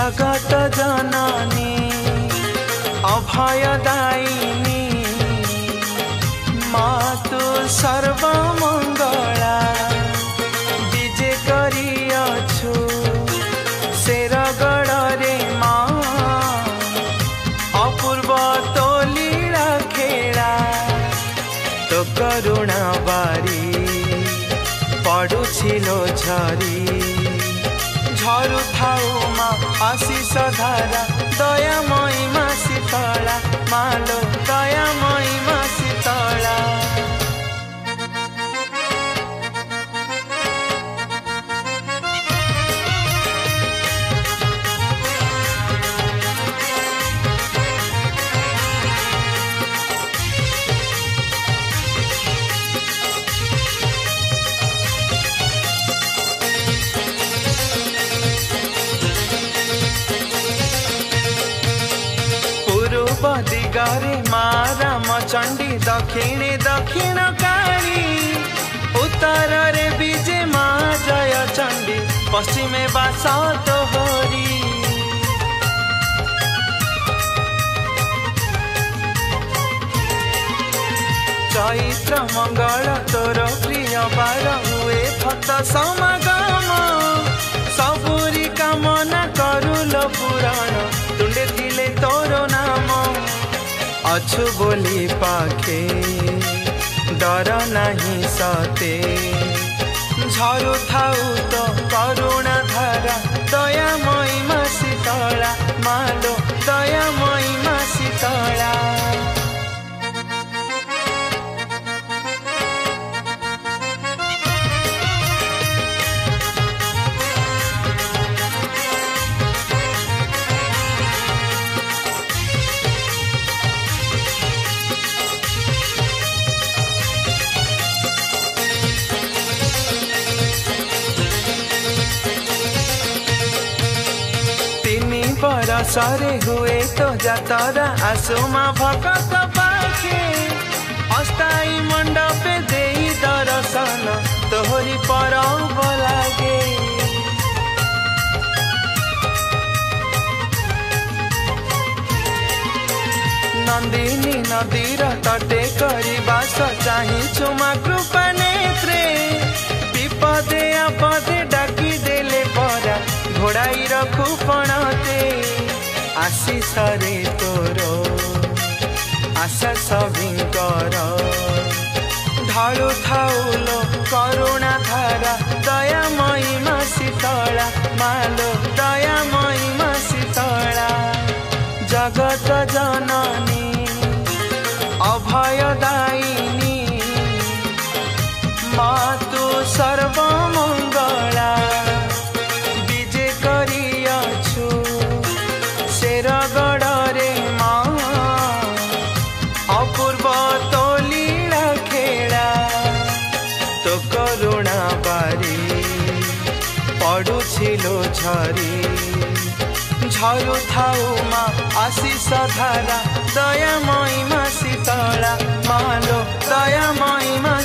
जगत जननी अभयदायिनी मातु सर्वमंगला विजे करियछु शेरगढ़ रे माँ अपूर्व तो लीला खेला तो करुणा बारी पड़ुछिलो झरी झरु थाऊ माँ आशीष धारा दयामयी माँ शीतला मालो दयामयी माँ शीतला दिगारे माँ रामचंडी दक्षिणे दक्षिण काली उत्तर रे विजे माँ जय चंडी पश्चिमे बासत हरी चैत्र मंगल तोर प्रिय बार हुए भक्त समागम सबुरी कामना करुल पुराण तुंडे थिले तोर नाम अछु बोली पाखे डर नहीं सते झरु थाऊ तो करुणा धारा दयामयी माँ शीतला मालो दयामयी माँ शीतला बरसरे हुए तो जातरा आसुमा भकत पाखे अस्थायी मंडपे देई दर्शन तोहरी परब लागे नंदिनी नदीर तटे करी बास चाही चुमा कृपा नेत्रे विपदे आपदे डाकी देले परा घोड़ाई रखु पणते आशीष रे तोर आशा सभिंकर ढालु थाउलो करुणा धारा दयामयी माँ शीतला मालो दयामयी माँ शीतला जगत जननी अभयदायिनी मातु सर्वमंगला शेरगढ़ रे माँ अपूर्व तो लीला खेला तो करुणा बारी पड़ुछिलो झरी झरु थाऊ माँ आशीष धारा दयामयी माँ शीतला मालो दयामयी माँ